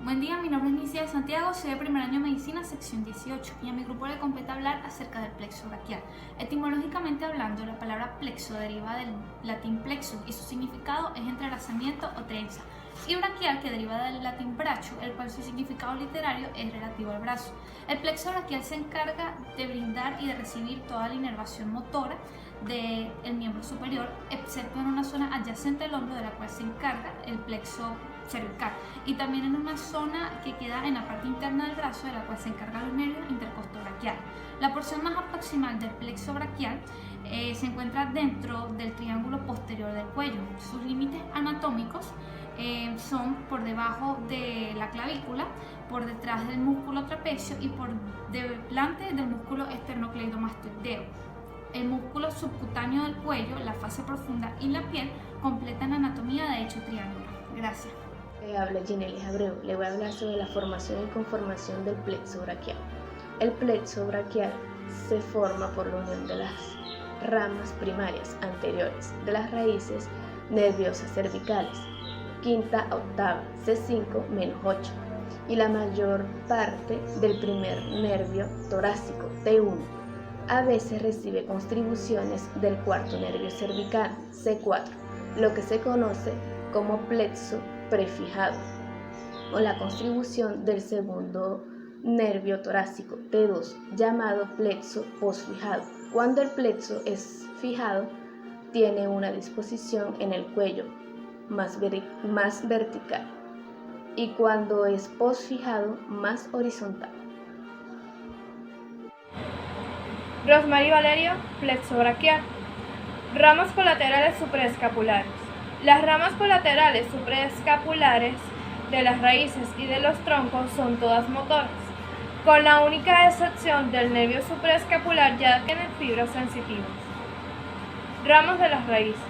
Buen día, mi nombre es Nicia de Santiago, soy de primer año de Medicina, sección 18, y a mi grupo le compete hablar acerca del plexo braquial. Etimológicamente hablando, la palabra plexo deriva del latín plexus y su significado es entrelazamiento o trenza, y braquial, que deriva del latín bracho, el cual su significado literario es relativo al brazo. El plexo braquial se encarga de brindar y de recibir toda la inervación motora del miembro superior, excepto en una zona adyacente al hombro de la cual se encarga el plexo cervical, y también en una zona que queda en la parte interna del brazo de la cual se encargan los nervios intercostobraquiales. La porción más proximal del plexo braquial se encuentra dentro del triángulo posterior del cuello. Sus límites anatómicos son por debajo de la clavícula, por detrás del músculo trapecio y por delante del músculo esternocleidomastoideo. El músculo subcutáneo del cuello, la fase profunda y la piel completan la anatomía de dicho triángulo. Gracias. Habla Ginelis Abreu. Le voy a hablar sobre la formación y conformación del plexo braquial. El plexo braquial se forma por la unión de las ramas primarias anteriores de las raíces nerviosas cervicales, quinta a octava, C5-8, y la mayor parte del primer nervio torácico, T1. A veces recibe contribuciones del cuarto nervio cervical, C4, lo que se conoce como plexo prefijado, o la contribución del segundo nervio torácico, T2, llamado plexo posfijado. Cuando el plexo es fijado, tiene una disposición en el cuello más vertical, y cuando es posfijado, más horizontal. Rosmary Valerio, plexo braquial. Ramas colaterales supraescapulares. Las ramas colaterales supraescapulares de las raíces y de los troncos son todas motoras, con la única excepción del nervio supraescapular, ya que tienen fibras sensitivas. Ramas de las raíces.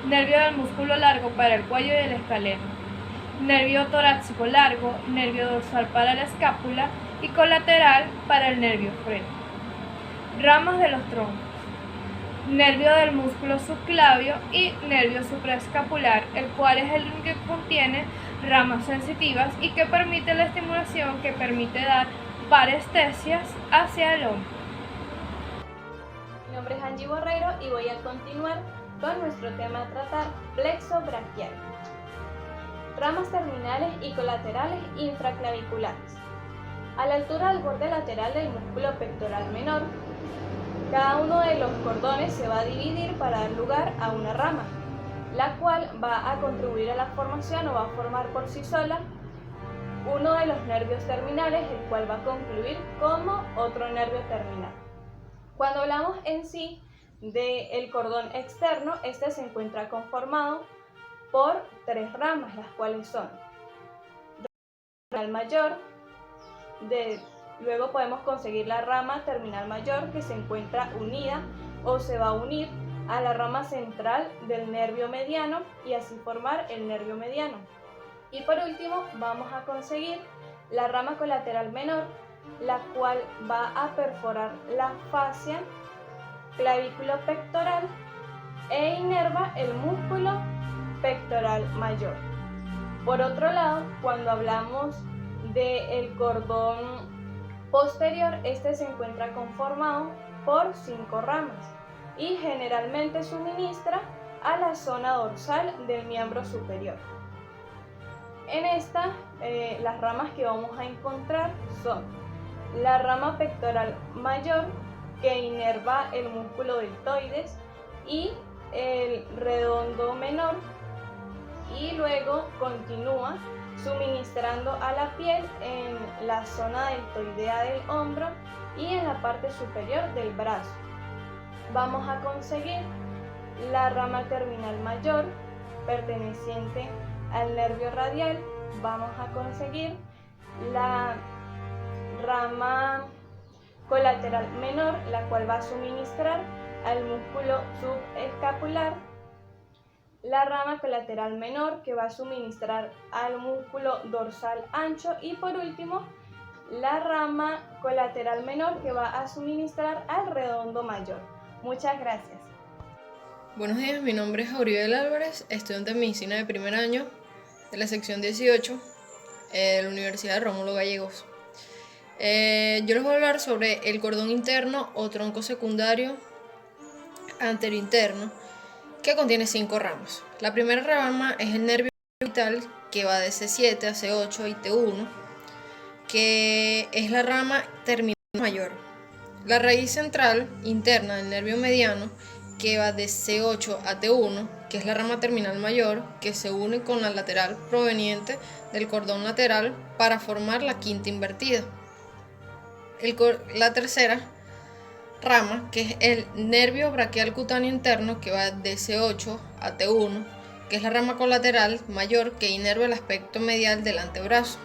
Nervio del músculo largo para el cuello y el escaleno. Nervio torácico largo, nervio dorsal para la escápula y colateral para el nervio freno. Ramas de los troncos. Nervio del músculo subclavio y nervio supraescapular, el cual es el único que contiene ramas sensitivas y que permite la estimulación que permite dar parestesias hacia el hombro. Mi nombre es Angie Borrero y voy a continuar con nuestro tema a tratar, plexo braquial. Ramas terminales y colaterales infraclaviculares. A la altura del borde lateral del músculo pectoral menor, cada uno de los cordones se va a dividir para dar lugar a una rama, la cual va a contribuir a la formación o va a formar por sí sola uno de los nervios terminales, el cual va a concluir como otro nervio terminal. Cuando hablamos en sí del cordón externo, este se encuentra conformado por tres ramas, las cuales son terminal mayor, luego podemos conseguir la rama terminal mayor, que se encuentra unida o se va a unir a la rama central del nervio mediano y así formar el nervio mediano. Y por último vamos a conseguir la rama colateral menor, la cual va a perforar la fascia clavículo-pectoral e inerva el músculo pectoral mayor. Por otro lado, cuando hablamos del cordón posterior, este se encuentra conformado por 5 ramas y generalmente suministra a la zona dorsal del miembro superior. En esta, las ramas que vamos a encontrar son la rama pectoral mayor, que inerva el músculo deltoides y el redondo menor, y luego continúa suministrando a la piel en la zona deltoidea del hombro y en la parte superior del brazo. Vamos a conseguir la rama terminal mayor, perteneciente al nervio radial. Vamos a conseguir la rama colateral menor, la cual va a suministrar al músculo subescapular, la rama colateral menor, que va a suministrar al músculo dorsal ancho, y por último la rama colateral menor, que va a suministrar al redondo mayor. Muchas gracias. Buenos días, mi nombre es Auriel Álvarez, estudiante de medicina de primer año de la sección 18. de la Universidad de Rómulo Gallegos. Yo les voy a hablar sobre el cordón interno o tronco secundario anterointerno, que contiene 5 ramas. La primera rama es el nervio vital, que va de C7 a C8 y T1, que es la rama terminal mayor. La raíz central interna del nervio mediano, que va de C8 a T1, que es la rama terminal mayor, que se une con la lateral proveniente del cordón lateral para formar la quinta invertida. La tercera rama, que es el nervio braquial cutáneo interno, que va de C8 a T1, que es la rama colateral mayor que inerva el aspecto medial del antebrazo.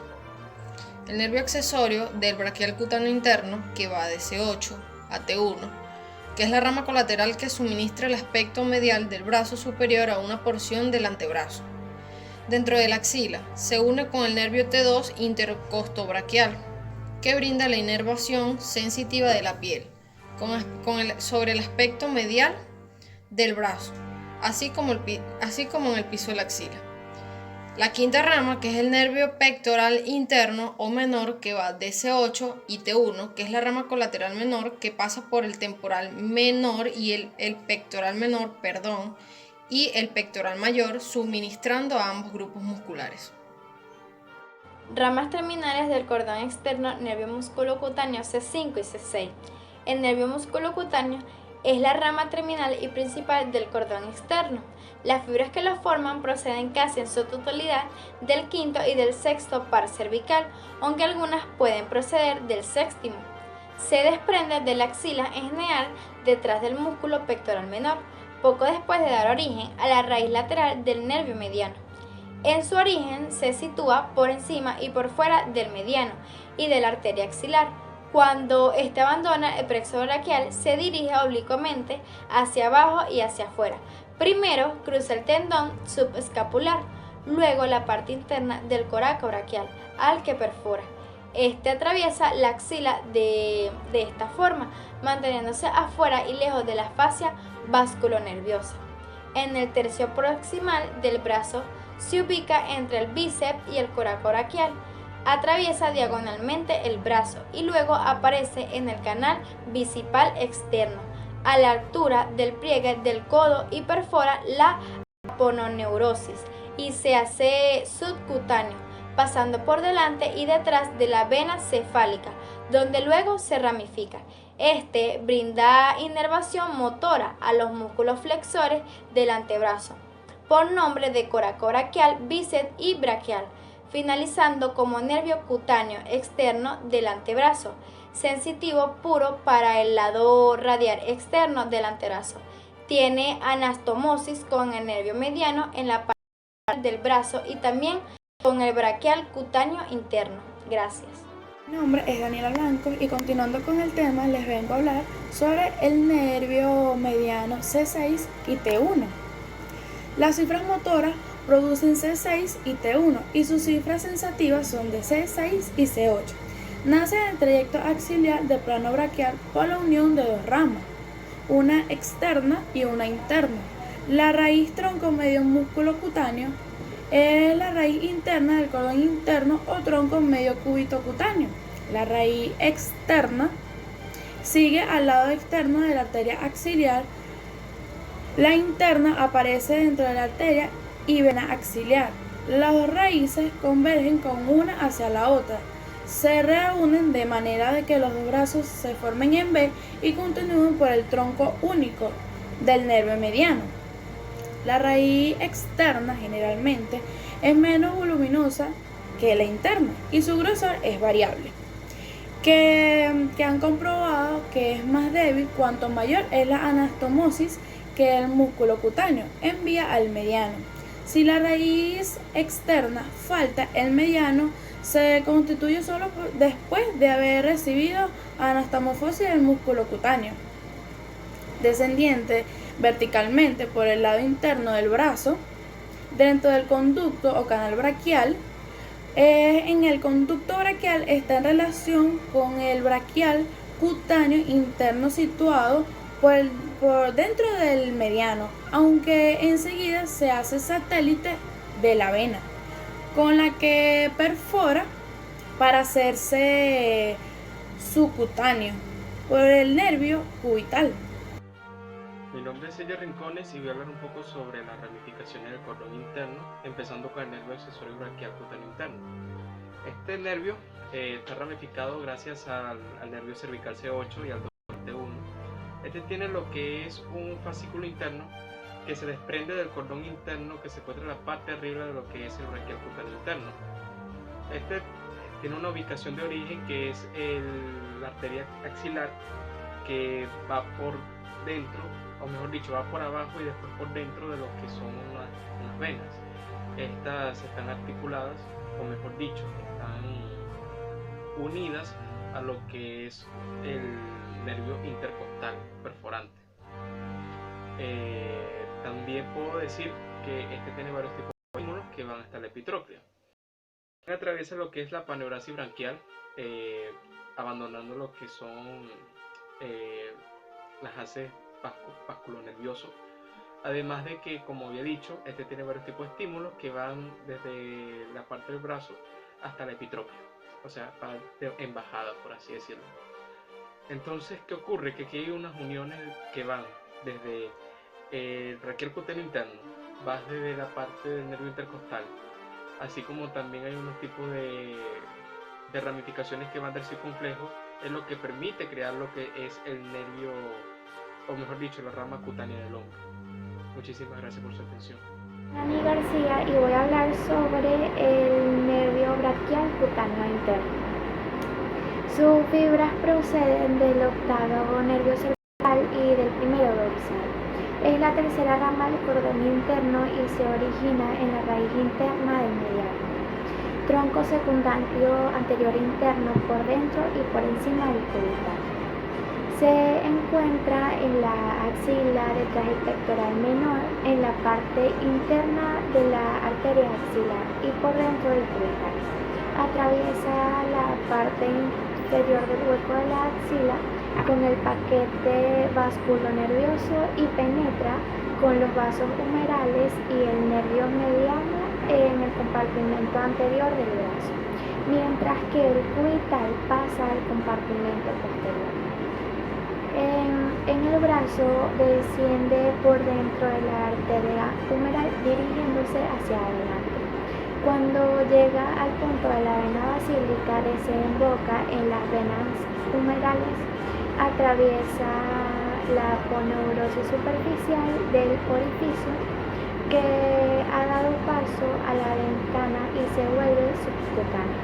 El nervio accesorio del braquial cutáneo interno, que va de C8 a T1, que es la rama colateral que suministra el aspecto medial del brazo superior a una porción del antebrazo. Dentro de la axila se une con el nervio T2 intercostobraquial, que brinda la inervación sensitiva de la piel sobre el aspecto medial del brazo, así como en el piso de la axila. La quinta rama, que es el nervio pectoral interno o menor, que va de C8 y T1, que es la rama colateral menor que pasa por el temporal menor y el pectoral menor, y el pectoral mayor, suministrando a ambos grupos musculares. Ramas terminales del cordón externo, nervio musculocutáneo C5 y C6. El nervio musculocutáneo es la rama terminal y principal del cordón externo. Las fibras que lo forman proceden casi en su totalidad del quinto y del sexto par cervical, aunque algunas pueden proceder del séptimo. Se desprende de la axila en general detrás del músculo pectoral menor, poco después de dar origen a la raíz lateral del nervio mediano. En su origen se sitúa por encima y por fuera del mediano y de la arteria axilar. Cuando éste abandona el plexo braquial, se dirige oblicuamente hacia abajo y hacia afuera. Primero cruza el tendón subescapular, luego la parte interna del coraco braquial, al que perfora. Este atraviesa la axila de esta forma, manteniéndose afuera y lejos de la fascia vasculonerviosa. En el tercio proximal del brazo se ubica entre el bíceps y el coraco braquial. Atraviesa diagonalmente el brazo y luego aparece en el canal bicipital externo, a la altura del pliegue del codo, y perfora la aponeurosis y se hace subcutáneo, pasando por delante y detrás de la vena cefálica, donde luego se ramifica. Este brinda inervación motora a los músculos flexores del antebrazo, por nombre de coraco braquial, bíceps y braquial, finalizando como nervio cutáneo externo del antebrazo, sensitivo puro para el lado radial externo del antebrazo. Tiene anastomosis con el nervio mediano en la parte del brazo y también con el braquial cutáneo interno. Gracias. Mi nombre es Daniela Blanco y continuando con el tema les vengo a hablar sobre el nervio mediano C6 y T1. Las cifras motoras producen C6 y T1 y sus cifras sensativas son de C6 y C8. Nace en el trayecto axiliar del plano braquial por la unión de dos ramas, una externa y una interna. La raíz tronco medio músculo cutáneo es la raíz interna del cordón interno o tronco medio cúbito cutáneo. La raíz externa sigue al lado externo de la arteria axiliar. La interna aparece dentro de la arteria y vena axiliar. Las dos raíces convergen con una hacia la otra. Se reúnen de manera de que los dos brazos se formen en V y continúen por el tronco único del nervio mediano. La raíz externa generalmente es menos voluminosa que la interna y su grosor es variable, que han comprobado que es más débil cuanto mayor es la anastomosis que el músculo cutáneo envía al mediano. Si la raíz externa falta, el mediano se constituye solo después de haber recibido anastomosis del músculo cutáneo, descendiente verticalmente por el lado interno del brazo, dentro del conducto o canal braquial. En el conducto braquial está en relación con el braquial cutáneo interno situado por dentro del mediano, aunque enseguida se hace satélite de la vena. con la que perfora para hacerse subcutáneo por el nervio cubital. Mi nombre es Celia Rincones y voy a hablar un poco sobre las ramificaciones del cordón interno, empezando con el nervio accesorio braquial cutáneo interno. Este nervio está ramificado gracias al nervio cervical C8 y al dorsal T1. Este tiene lo que es un fascículo interno que se desprende del cordón interno que se encuentra en la parte arriba de lo que es el braquial cutáneo interno. Este tiene una ubicación de origen que es la arteria axilar, que va por dentro, o mejor dicho, va por abajo y después por dentro de lo que son unas venas. Estas están articuladas, o mejor dicho, están unidas a lo que es el nervio intercostal perforante. También puedo decir que este tiene varios tipos de estímulos que van hasta la epitróclea. Atraviesa lo que es la paneurasis branquial, abandonando lo que son las haces vasculonervioso. Además de que, como había dicho, este tiene varios tipos de estímulos que van desde la parte del brazo hasta la epitróclea, o sea, en bajada, por así decirlo. Entonces, ¿qué ocurre? Que aquí hay unas uniones que van desde el braquial cutáneo interno, va desde la parte del nervio intercostal, así como también hay unos tipos de ramificaciones que van del circunflejo, es lo que permite crear lo que es el nervio, o mejor dicho, la rama cutánea del hombro. Muchísimas gracias por su atención. Dani García y voy a hablar sobre el nervio braquial cutáneo interno. Sus fibras proceden del octavo nervio cervical y del primero dorsal. Es la tercera rama del cordón interno y se origina en la raíz interna del mediano. Tronco secundario anterior interno por dentro y por encima del cubital. Se encuentra en la axila detrás del pectoral menor, en la parte interna de la arteria axilar y por dentro del cubital. Atraviesa la parte inferior del hueco de la axila con el paquete vasculonervioso y penetra con los vasos humerales y el nervio mediano en el compartimento anterior del brazo, mientras que el cubital pasa al compartimento posterior. En el brazo desciende por dentro de la arteria humeral dirigiéndose hacia adelante. Cuando llega al punto de la vena basílica, desemboca en las venas humerales, atraviesa la aponeurosis superficial del orificio que ha dado paso a la ventana y se vuelve subcutánea,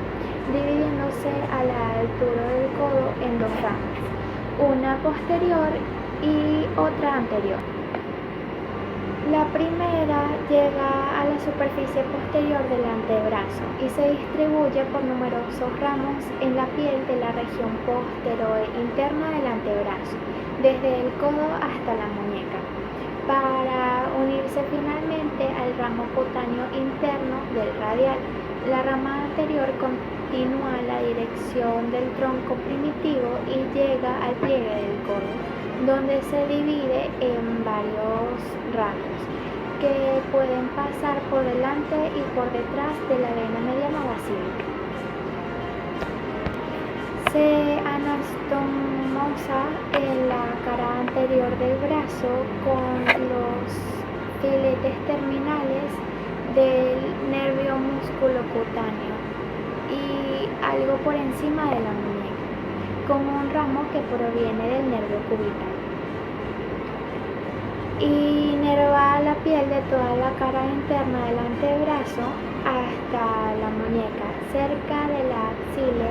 dividiéndose a la altura del codo en dos ramas, una posterior y otra anterior. La primera llega a la superficie posterior del antebrazo y se distribuye por numerosos ramos en la piel de la región posterior interna del antebrazo, desde el codo hasta la muñeca, para unirse finalmente al ramo cutáneo interno del radial. La rama anterior continúa la dirección del tronco primitivo y llega al pliegue del codo, donde se divide en varios ramos que pueden pasar por delante y por detrás de la vena mediana basílica. Se anastomosa en la cara anterior del brazo con los filetes terminales del nervio musculocutáneo y algo por encima de la muñeca, como un ramo que proviene del nervio cubital. Inerva la piel de toda la cara interna del antebrazo hasta la muñeca. Cerca de la axila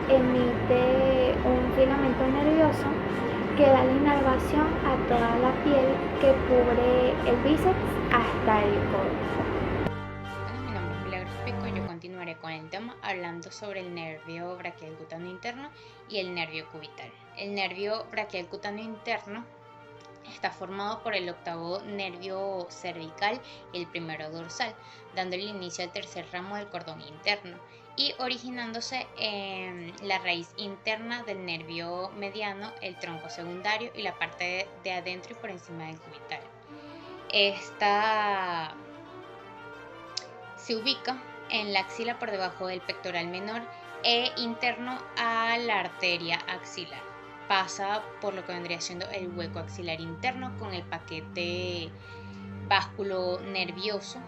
emite un filamento nervioso que da la inervación a toda la piel que cubre el bíceps hasta el codo. Mi nombre es Milagros Pico y yo continuaré con el tema hablando sobre el nervio braquial cutáneo interno y el nervio cubital. El nervio braquial cutáneo interno está formado por el octavo nervio cervical y el primero dorsal, dando el inicio al tercer ramo del cordón interno y originándose en la raíz interna del nervio mediano, el tronco secundario y la parte de adentro y por encima del cubital. Esta se ubica en la axila por debajo del pectoral menor e interno a la arteria axilar. Pasa por lo que vendría siendo el hueco axilar interno con el paquete básculo nervioso.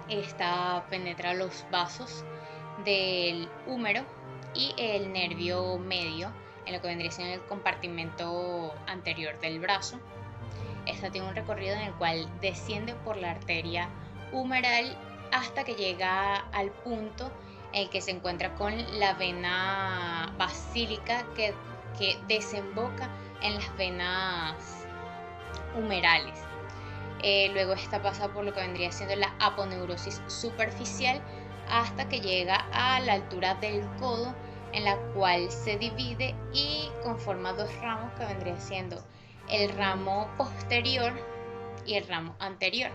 Esta penetra los vasos del húmero y el nervio medio en lo que vendría siendo el compartimento anterior del brazo. Esta tiene un recorrido en el cual desciende por la arteria humeral hasta que llega al punto en el que se encuentra con la vena basílica que desemboca en las venas humerales. Luego esta pasa por lo que vendría siendo la aponeurosis superficial hasta que llega a la altura del codo, en la cual se divide y conforma dos ramos que vendría siendo el ramo posterior y el ramo anterior.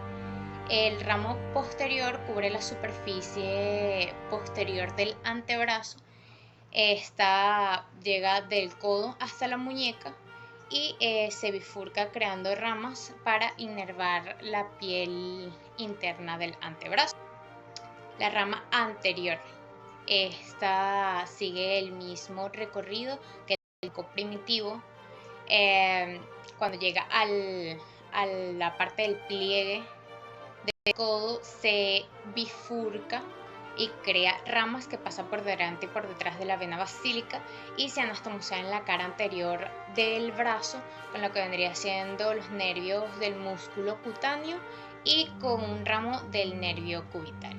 El ramo posterior cubre la superficie posterior del antebrazo. Esta llega del codo hasta la muñeca y se bifurca creando ramas para inervar la piel interna del antebrazo. La rama anterior, esta sigue el mismo recorrido que el tronco primitivo. Cuando llega a la parte del pliegue del codo, se bifurca y crea ramas que pasan por delante y por detrás de la vena basílica y se anastomosa en la cara anterior del brazo, con lo que vendría siendo los nervios del músculo cutáneo y con un ramo del nervio cubital.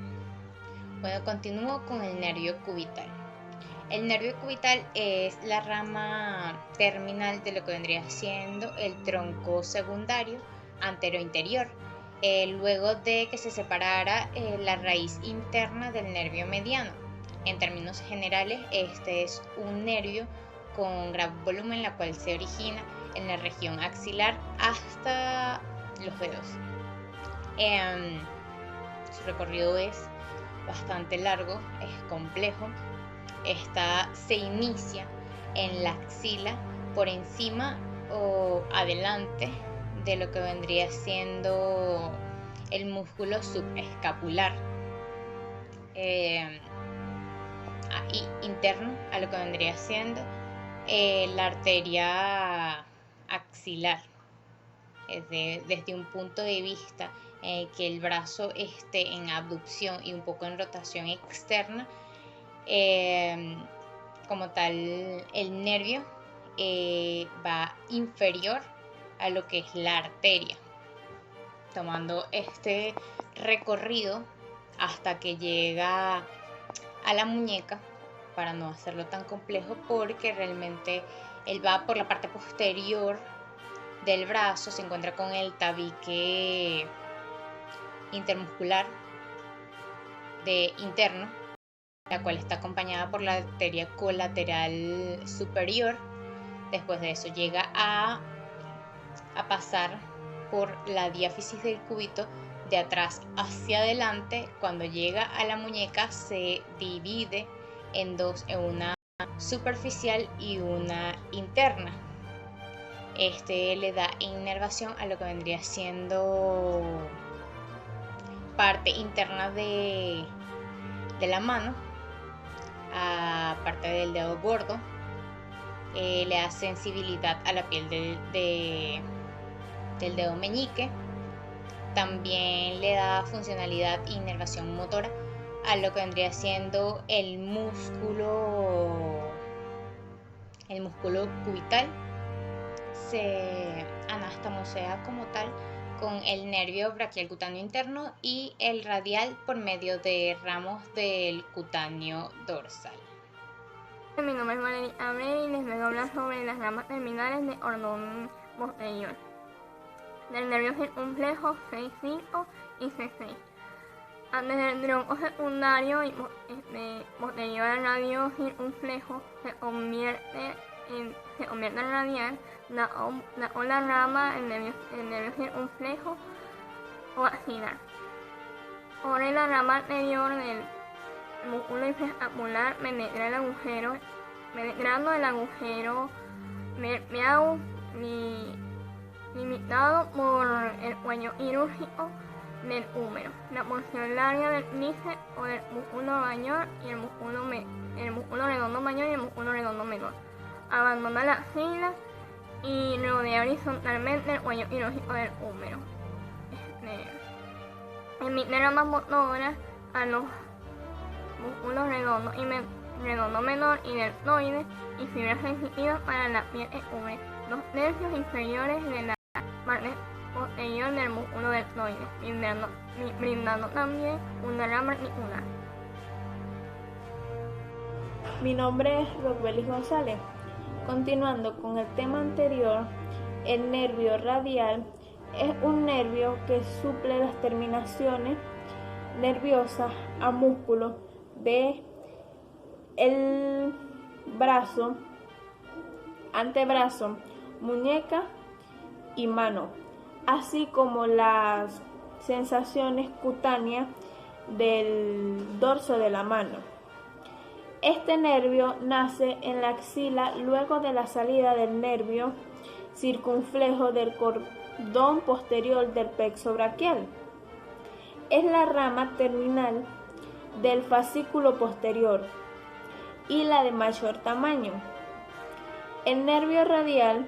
Bueno, continúo con el nervio cubital. El nervio cubital es la rama terminal de lo que vendría siendo el tronco secundario anterointerior, luego de que se separara la raíz interna del nervio mediano. En términos generales, este es un nervio con gran volumen, la cual se origina en la región axilar hasta los dedos. Su recorrido es bastante largo, es complejo. Esta se inicia en la axila por encima o adelante de lo que vendría siendo el músculo subescapular, interno a lo que vendría siendo la arteria axilar. Desde un punto de vista que el brazo esté en abducción y un poco en rotación externa, como tal el nervio va inferior a lo que es la arteria, tomando este recorrido hasta que llega a la muñeca, para no hacerlo tan complejo, porque realmente él va por la parte posterior del brazo, se encuentra con el tabique intermuscular interno, la cual está acompañada por la arteria colateral superior. Después de eso llega a pasar por la diáfisis del cúbito de atrás hacia adelante. Cuando llega a la muñeca se divide en dos, en una superficial y una interna. Este le da inervación a lo que vendría siendo parte interna de la mano, a parte del dedo gordo. Le da sensibilidad a la piel del dedo meñique. También le da funcionalidad e inervación motora a lo que vendría siendo el músculo cubital. Se anastomosea como tal con el nervio braquial cutáneo interno y el radial por medio de ramos del cutáneo dorsal. Mi nombre es Valeria Abreu y les voy a hablar sobre las ramas terminales del cordón posterior del nervio circunflejo C5 y C6. Antes del tronco secundario y posterior al radio circunflejo se convierte en radial la rama el nervio circunflejo o axilar. Sobre la rama anterior del músculo infraescapular penetrando el agujero nerviado limitado por el cuello quirúrgico del húmero, la porción larga del níce o del músculo mayor y el músculo redondo mayor y el músculo redondo menor. Abandona la axila y rodea horizontalmente el cuello quirúrgico del húmero. Emite ramas motoras a los músculos redondo menor y deltoides y fibras sensitivas para la piel que cubre los tercios inferiores de la parte posterior del músculo deltoide, brindando también una rama articular. Mi nombre es Rosbelis González. Continuando con el tema anterior, el nervio radial es un nervio que suple las terminaciones nerviosas a músculos de el brazo, antebrazo, muñeca y mano, así como las sensaciones cutáneas del dorso de la mano. Este nervio nace en la axila luego de la salida del nervio circunflejo del cordón posterior del plexo braquial. Es la rama terminal del fascículo posterior y la de mayor tamaño. El nervio radial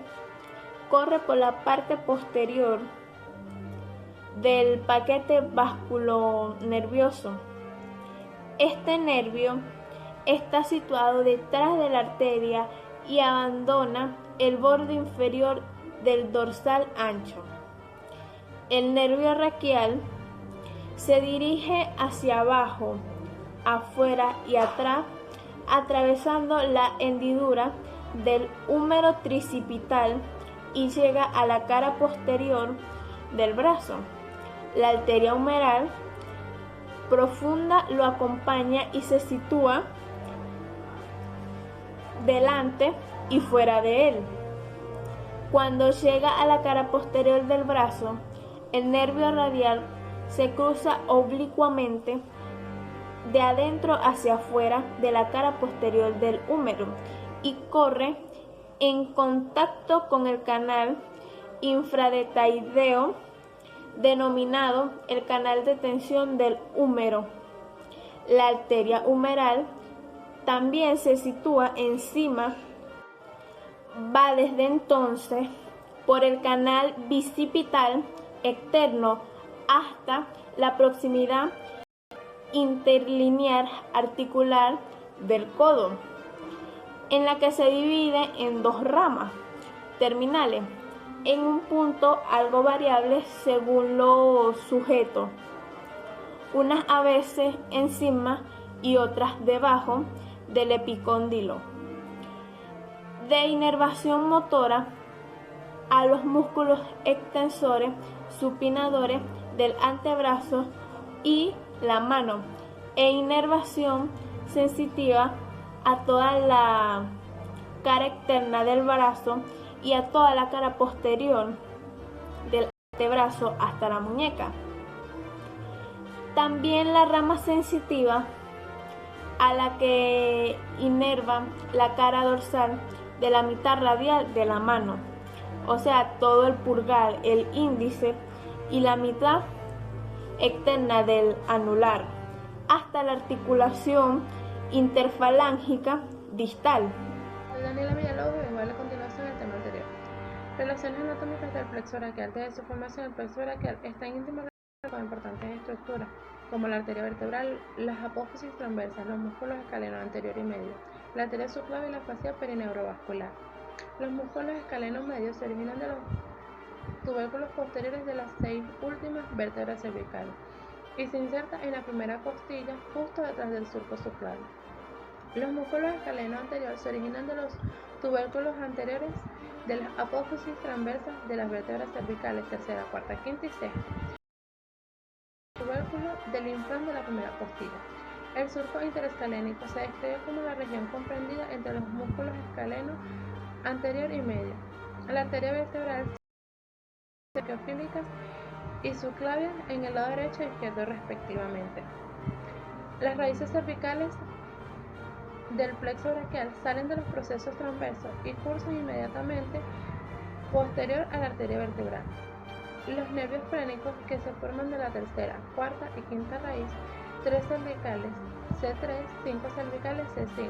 corre por la parte posterior del paquete vasculonervioso. Este nervio está situado detrás de la arteria y abandona el borde inferior del dorsal ancho. El nervio raquial se dirige hacia abajo, afuera y atrás, atravesando la hendidura del húmero tricipital y llega a la cara posterior del brazo. La arteria humeral profunda lo acompaña y se sitúa delante y fuera de él. Cuando llega a la cara posterior del brazo, el nervio radial se cruza oblicuamente de adentro hacia afuera de la cara posterior del húmero y corre en contacto con el canal infradetaideo denominado el canal de tensión del húmero. La arteria humeral también se sitúa encima, va desde entonces por el canal bicipital externo hasta la proximidad interlinear articular del codo, en la que se divide en dos ramas terminales, en un punto algo variable según los sujetos, unas a veces encima y otras debajo del epicóndilo. De inervación motora a los músculos extensores supinadores del antebrazo y la mano, e inervación sensitiva a toda la cara externa del brazo y a toda la cara posterior del antebrazo hasta la muñeca. También la rama sensitiva a la que inerva la cara dorsal de la mitad radial de la mano, o sea, todo el pulgar, el índice y la mitad externa del anular, hasta la articulación interfalángica distal. Soy Daniela Villalobos y voy a la continuación del tema anterior. Relaciones anatómicas del plexo braquial. Desde su formación, el plexo braquial está íntimamente relacionado con importantes estructuras, como la arteria vertebral, las apófisis transversas, los músculos escalenos anterior y medio, la arteria subclavia y la fascia perineurovascular. Los músculos escalenos medios se originan de los tubérculos posteriores de las 6 últimas vértebras cervicales y se inserta en la primera costilla justo detrás del surco subclavio. Los músculos escalenos anteriores se originan de los tubérculos anteriores de las apófisis transversas de las vértebras cervicales tercera, cuarta, quinta y sexta. Tubérculo del infrán de la primera costilla. El surco interescalénico se describe como la región comprendida entre los músculos escalenos anterior y medio, la arteria vertebral cerviofílicas y subclavia en el lado derecho e izquierdo respectivamente. Las raíces cervicales del plexo braquial salen de los procesos transversos y cursan inmediatamente posterior a la arteria vertebral. Los nervios plénicos que se forman de la tercera, cuarta y quinta raíz, 3 cervicales C3, 5 cervicales C5.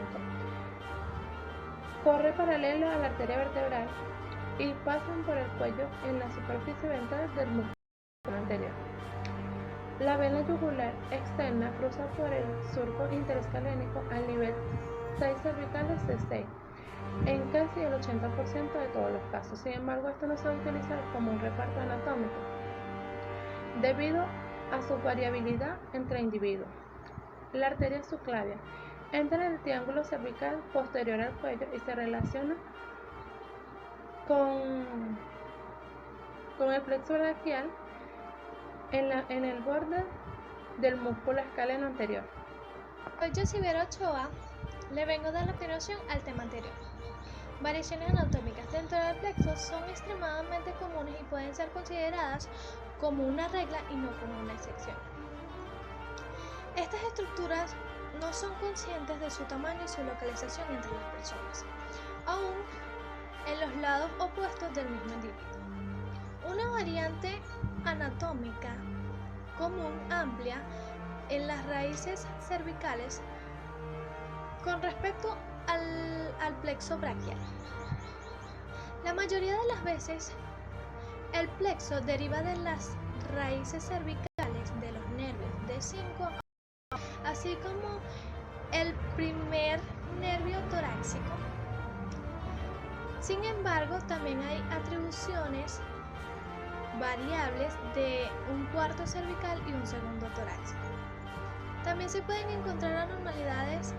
Corre paralelo a la arteria vertebral y pasan por el cuello en la superficie ventral del músculo anterior. La vena yugular externa cruza por el surco interescalénico al nivel 6 cervicales C6 en casi el 80% de todos los casos. Sin embargo, esto no se va a utilizar como un reparto anatómico debido a su variabilidad entre individuos. La arteria subclavia entra en el triángulo cervical posterior al cuello y se relaciona con el plexo braquial en el borde del músculo escaleno anterior. Soy Josibera Ochoa, le vengo a dar la continuación al tema anterior. Variaciones anatómicas dentro del plexo son extremadamente comunes y pueden ser consideradas como una regla y no como una excepción. Estas estructuras no son conscientes de su tamaño y su localización entre las personas, aún en los lados opuestos del mismo individuo. Una variante anatómica común amplia en las raíces cervicales con respecto al plexo braquial. La mayoría de las veces el plexo deriva de las raíces cervicales de los nervios D5, así como el primer nervio torácico. Sin embargo, también hay atribuciones variables de un cuarto cervical y un segundo torácico. También se pueden encontrar anormalidades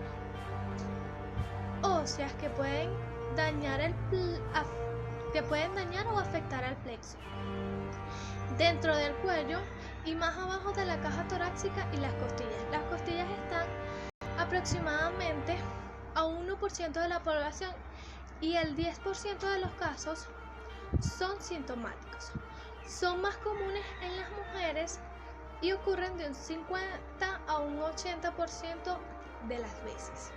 óseas que pueden dañar o afectar al plexo dentro del cuello y más abajo de la caja torácica y las costillas. Las costillas están aproximadamente a un 1% de la población y el 10% de los casos son sintomáticos. Son más comunes en las mujeres y ocurren de un 50 a un 80% de las veces.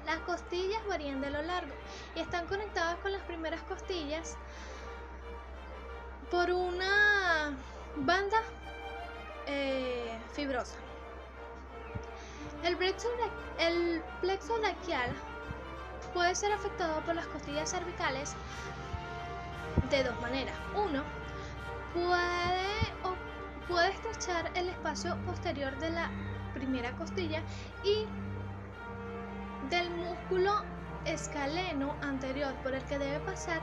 Las costillas varían de lo largo y están conectadas con las primeras costillas por una banda fibrosa. El plexo braquial puede ser afectado por las costillas cervicales de dos maneras. Uno, puede estrechar el espacio posterior de la primera costilla y del músculo escaleno anterior por el que debe pasar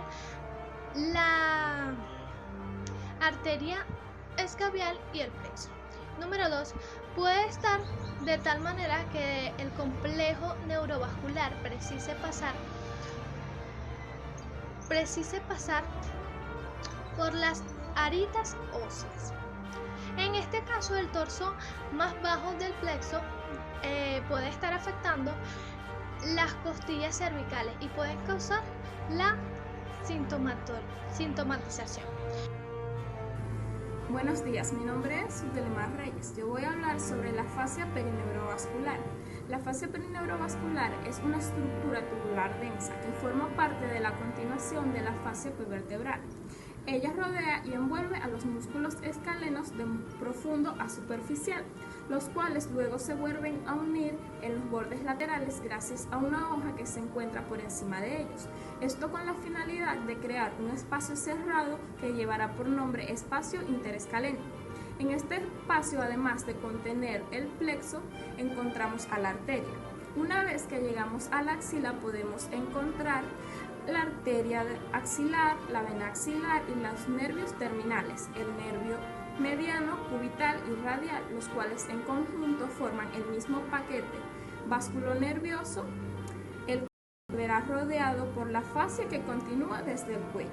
la arteria escabial y el plexo. Número 2. Puede estar de tal manera que el complejo neurovascular precise pasar por las aritas óseas. En este caso, el torso más bajo del plexo puede estar afectando las costillas cervicales y pueden causar la sintomatización. Buenos días, mi nombre es Sutelemar Reyes. Yo voy a hablar sobre la fascia perineurovascular. La fascia perineurovascular es una estructura tubular densa que forma parte de la continuación de la fascia prevertebral. Ella rodea y envuelve a los músculos escalenos de profundo a superficial, los cuales luego se vuelven a unir en los bordes laterales gracias a una hoja que se encuentra por encima de ellos. Esto con la finalidad de crear un espacio cerrado que llevará por nombre espacio interescalénico. En este espacio, además de contener el plexo, encontramos a la arteria. Una vez que llegamos a la axila, podemos encontrar la arteria axilar, la vena axilar y los nervios terminales, el nervio mediano, cubital y radial, los cuales en conjunto forman el mismo paquete vasculonervioso, el cual verá rodeado por la fascia que continúa desde el cuello.